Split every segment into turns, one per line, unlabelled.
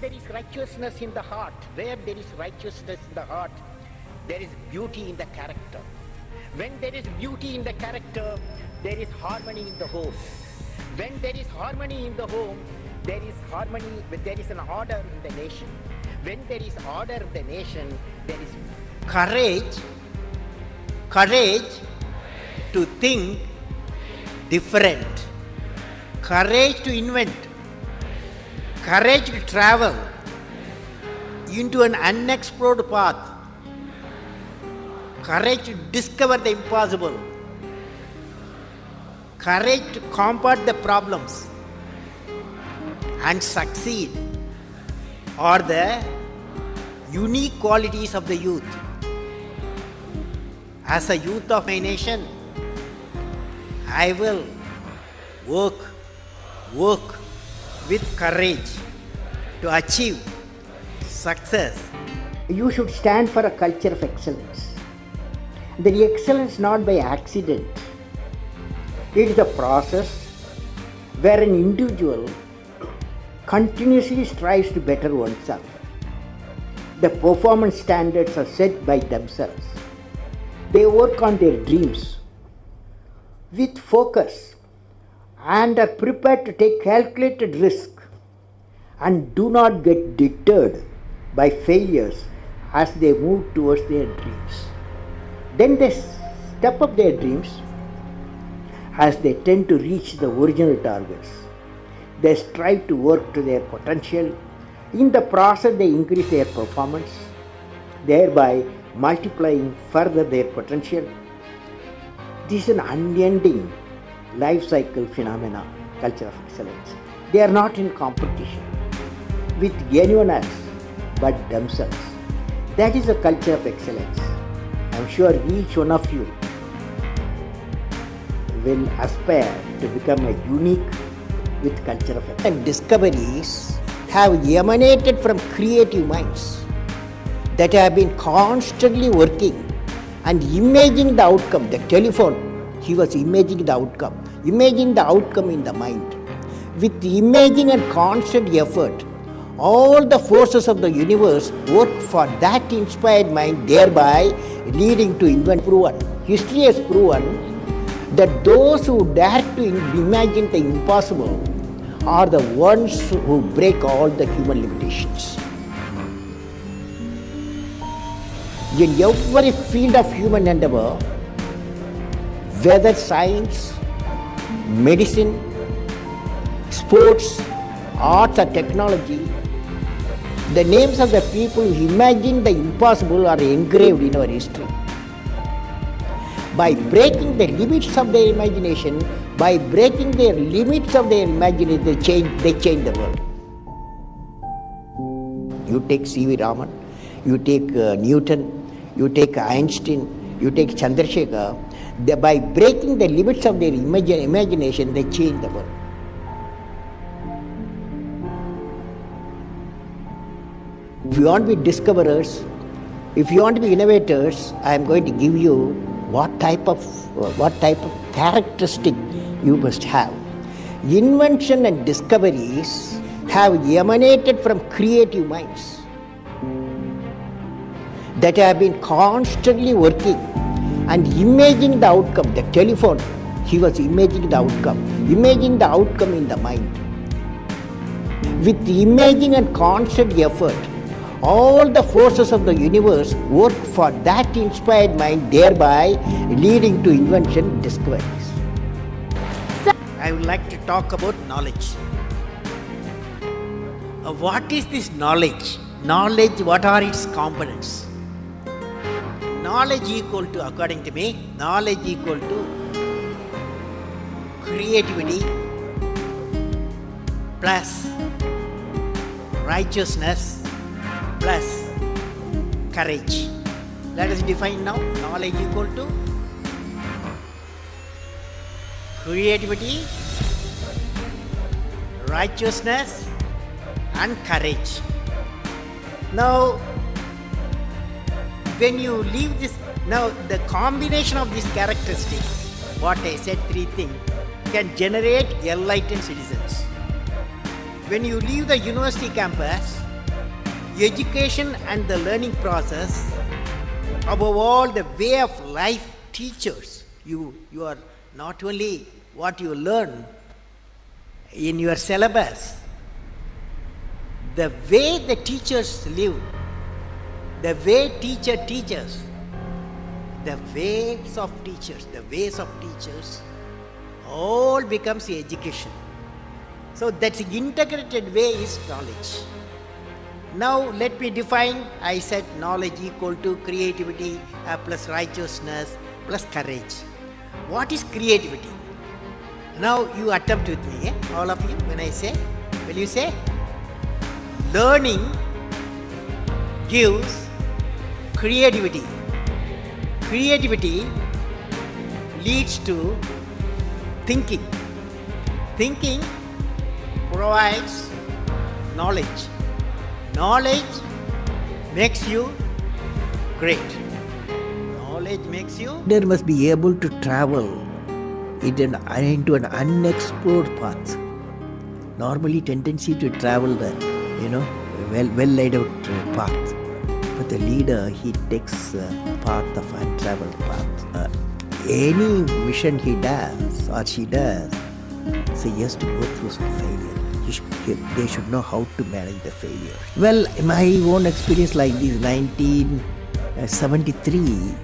there is righteousness in the heart, where there is righteousness in the heart, there is beauty in the character. When there is beauty in the character, there is harmony in the home. When there is harmony in the home, there is harmony, there is an order in the nation. When there is order in the nation, there is courage to think different, courage to invent, courage to travel into an unexplored path, courage to discover the impossible, courage to combat the problems and succeed are the unique qualities of the youth. As a youth of my nation, I will work with courage to achieve success. You should stand for a culture of excellence. The excellence not by accident. It is a process where an individual continuously strives to better oneself. The performance standards are set by themselves. They work on their dreams with focus and are prepared to take calculated risk and do not get deterred by failures as they move towards their dreams. Then they step up their dreams as they tend to reach the original targets. They strive to work to their potential. In the process, they increase their performance, thereby multiplying further their potential. This is an unending life cycle phenomena, culture of excellence. They are not in competition with anyone else but themselves. That is a culture of excellence. I am sure each one of you will aspire to become a unique with culture of excellence. And discoveries have emanated from creative minds that have been constantly working and imagining the outcome. The telephone, he was imagining the outcome in the mind. With imaging and constant effort, all the forces of the universe work for that inspired mind, thereby leading to invention. History has proven that those who dare to imagine the impossible are the ones who break all the human limitations. In every field of human endeavor, whether science, medicine, sports, arts or technology, the names of the people who imagined the impossible are engraved in our history. By breaking the limits of their imagination, they change the world. You take C.V. Raman, you take Newton, you take Einstein, you take Chandrasekhar. By breaking the limits of their imagination, they change the world. If you want to be discoverers, if you want to be innovators, I am going to give you what type of characteristic you must have. Invention and discoveries have emanated from creative minds that have been constantly working and imagining the outcome. The telephone, he was imagining the outcome in the mind. With imaging and constant effort, all the forces of the universe work for that inspired mind, thereby leading to invention, discoveries. I would like to talk about knowledge. What is this knowledge? Knowledge, what are its components? Knowledge equal to, according to me, knowledge equal to creativity plus righteousness plus courage. Let us define now. Knowledge equal to creativity, righteousness and courage. Now, when you leave this, now the combination of these characteristics, what I said, three things, can generate enlightened citizens. When you leave the university campus, Education and the learning process, above all, the way of life teachers. You are not only what you learn in your syllabus, the way the teachers live, the way teacher teaches, the ways of teachers, all becomes education. So that's integrated way is knowledge. Now let me define. I said knowledge equal to creativity plus righteousness plus courage. What is creativity? Now you attempt with me, all of you, when I say, will you say? Learning gives creativity. Creativity leads to thinking. Thinking provides knowledge. Knowledge makes you great. Knowledge makes you. There must be able to travel into an unexplored path. Normally, tendency to travel the well laid out path. But the leader, he takes a path of untraveled path. Any mission he does or she does, so he has to go through some failure. They should know how to manage the failure. Well, my own experience like this, 1973,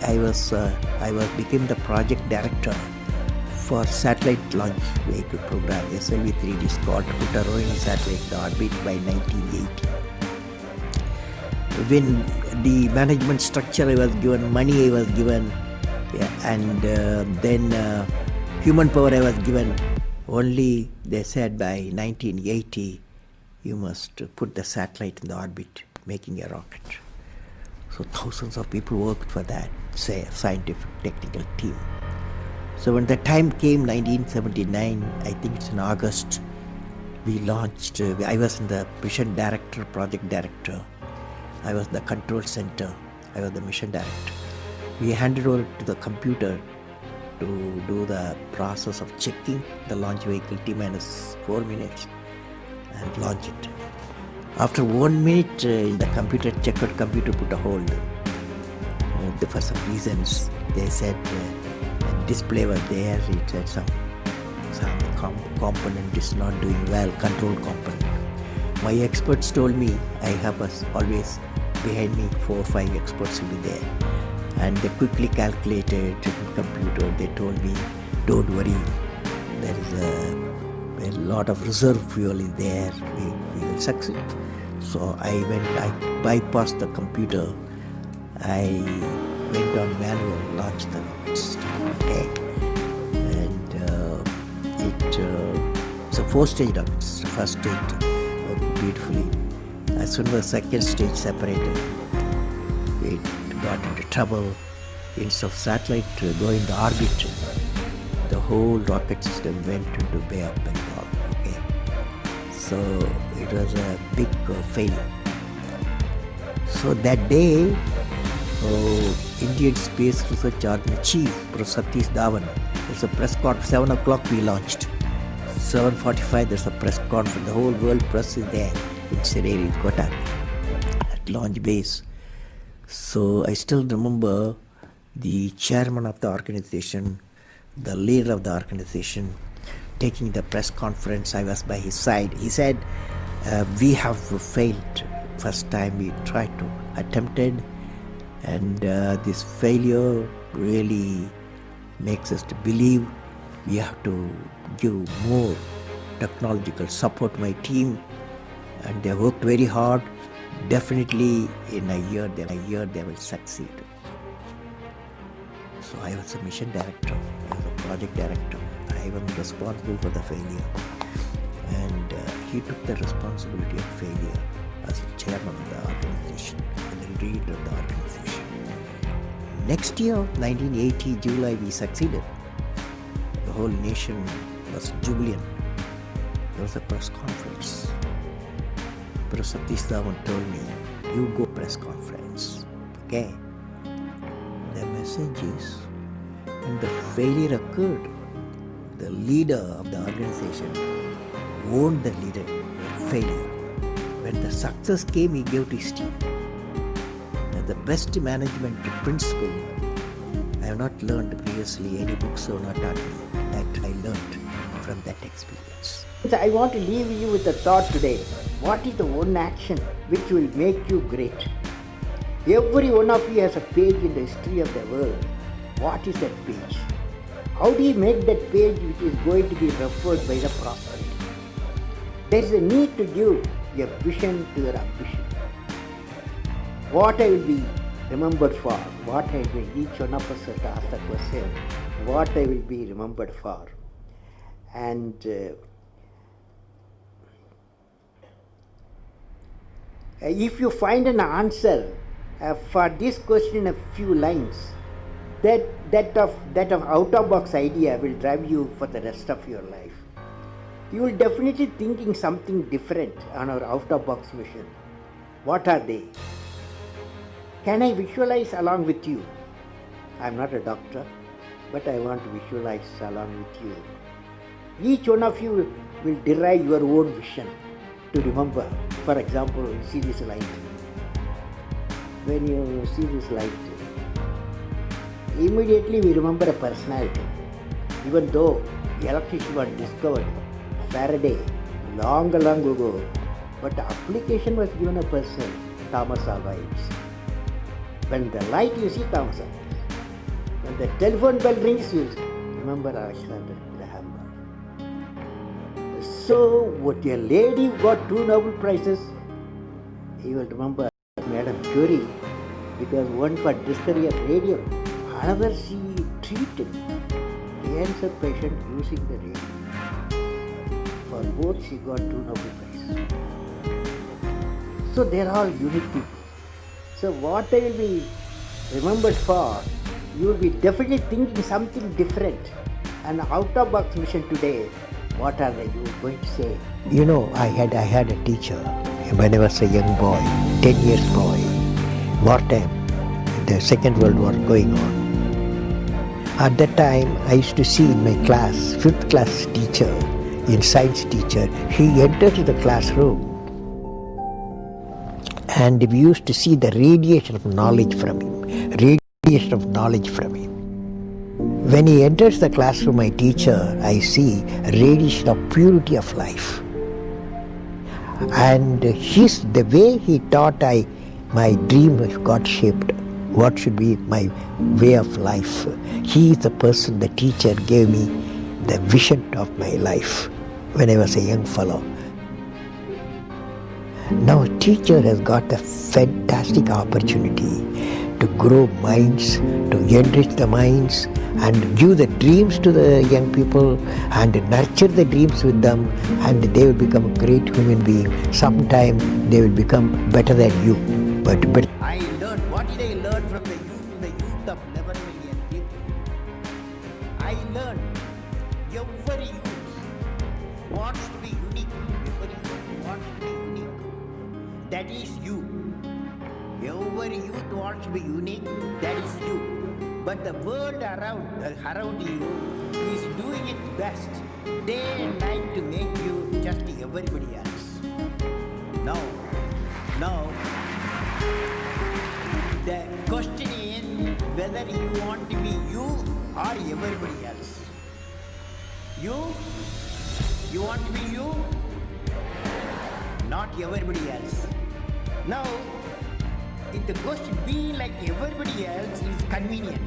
I became the project director for satellite launch vehicle program, SLV-3D, Scott, put a rowing satellite in orbit by 1980. When the management structure I was given, money I was given, and then human power I was given, only they said by 1980 you must put the satellite in the orbit, making a rocket. So thousands of people worked for that, say, scientific technical team. So when the time came, 1979, I think it's in August, we launched, I was in the mission director, project director. I was the control center. I was the mission director. We handed over to the computer to do the process of checking the launch vehicle T-minus 4 minutes and launch it. After 1 minute, the computer, checkered computer put a hold. For some reasons, they said display was there. It said some component is not doing well, control component. My experts told me, I have always behind me 4 or 5 experts will be there. And they quickly calculated in computer. They told me, don't worry, there is a lot of reserve fuel is there, we will succeed. So I bypassed the computer, I went on manual, launched the rocket system. Okay. And it's a 4-stage rocket. The first stage worked beautifully. As soon as the second stage separated, it got into trouble. Instead of satellite going to orbit, the whole rocket system went into Bay of Bengal. Okay, so it was a big failure. So that day, Indian Space Research Organization Chief Professor Satish Dhawan, there's a press conference. 7 o'clock we launched. 7:45 there's a press conference. The whole world press is there in Sireri, Kota, at launch base. So I still remember the chairman of the organization, the leader of the organization, taking the press conference. I was by his side. He said, we have failed. First time we tried to attempted, and this failure really makes us to believe we have to give more technological support my team, and they worked very hard. Definitely in a year they will succeed. So I was a mission director, I was a project director. I was responsible for the failure, and he took the responsibility of failure as the chairman of the organization and the leader of the organization. Next year, 1980 July, we succeeded. The whole nation was jubilant. There was a press conference. Professor Satish Dhawan told me, you go press conference, okay? The message is, when the failure occurred, the leader of the organization warned the leader of failure. When
when the success came, he gave to his team. The best management principle I have not learned previously. Any books have not taught me. That I learned from that experience.
I want to leave you with a thought today. What is the one action which will make you great? Every one of you has a page in the history of the world. What is that page? How do you make that page which is going to be referred by the prosperity? There is a need to give a vision to your ambition. What I will be remembered for, what I will, each one of us has to ask the question, what I will be remembered for. And if you find an answer for this question in a few lines, that of out-of-box idea will drive you for the rest of your life. You will definitely thinking something different on our out-of-box mission. What are they? Can I visualize along with you? I am not a doctor, but I want to visualize along with you. Each one of you will derive your own vision to remember. For example, you see this light. When you see this light, immediately we remember a personality. Even though electricity was discovered, Faraday, long ago, but the application was given a person, Thomas Alva Edison. When the light you see Thomas Alva. When the telephone bell rings, you remember Alexander Graham Bell. So, what a lady who got 2 Nobel Prizes, you will remember Madam Curie, because one for discovery of radium, another she treated cancer patient using the radium. For both she got 2 Nobel Prizes. So they are all unique people. So what I will be remembered for, you will be definitely thinking something different. And out-of-box mission today, what are they you going to say?
You know, I had a teacher when I was a young boy, 10 years boy, wartime, the Second World War going on. At that time, I used to see in my class, 5th class teacher, in science teacher, he entered the classroom and we used to see the radiation of knowledge from him, When he enters the classroom, my teacher, I see a radiation of purity of life. And the way he taught, my dream got shaped. What should be my way of life? He is the person, the teacher gave me the vision of my life when I was a young fellow. Now a teacher has got a fantastic opportunity to grow minds, to enrich the minds and give the dreams to the young people and nurture the dreams with them, and they will become a great human being. Sometime they will become better than you. But
I learned, what did I learn from the youth of 11 million people? I learned every youth wants to be unique. Every youth wants to be unique. That is you. Every youth wants to be unique. That is you. But the world around you is doing its best day and night to make you just everybody else. Now, the question is whether you want to be you or everybody else. You want to be you, not everybody else. Now, if the question being like everybody else is convenient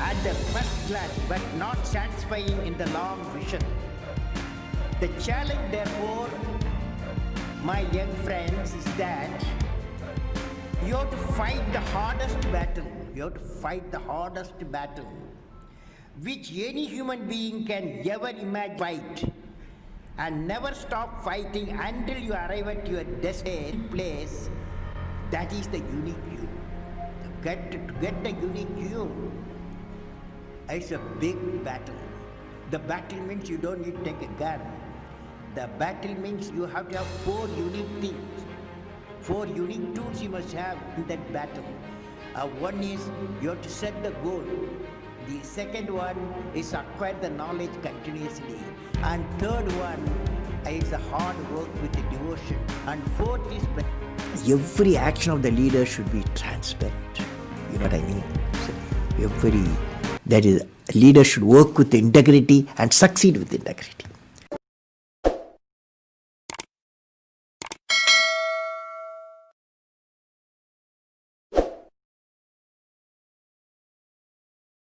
at the first glance but not satisfying in the long vision. The challenge, therefore, my young friends, is that you have to fight the hardest battle. You have to fight the hardest battle which any human being can ever imagine fight, and never stop fighting until you arrive at your destined place. That is the unique you. To get the unique you, it's a big battle. The battle means you don't need to take a gun. The battle means you have to have 4 unique things. 4 unique tools you must have in that battle. One is you have to set the goal. The second one is acquire the knowledge continuously. And third one It's a hard work with the devotion. And fourth is every action of the leader should be transparent. You know what I mean? So leader should work with integrity and succeed with integrity.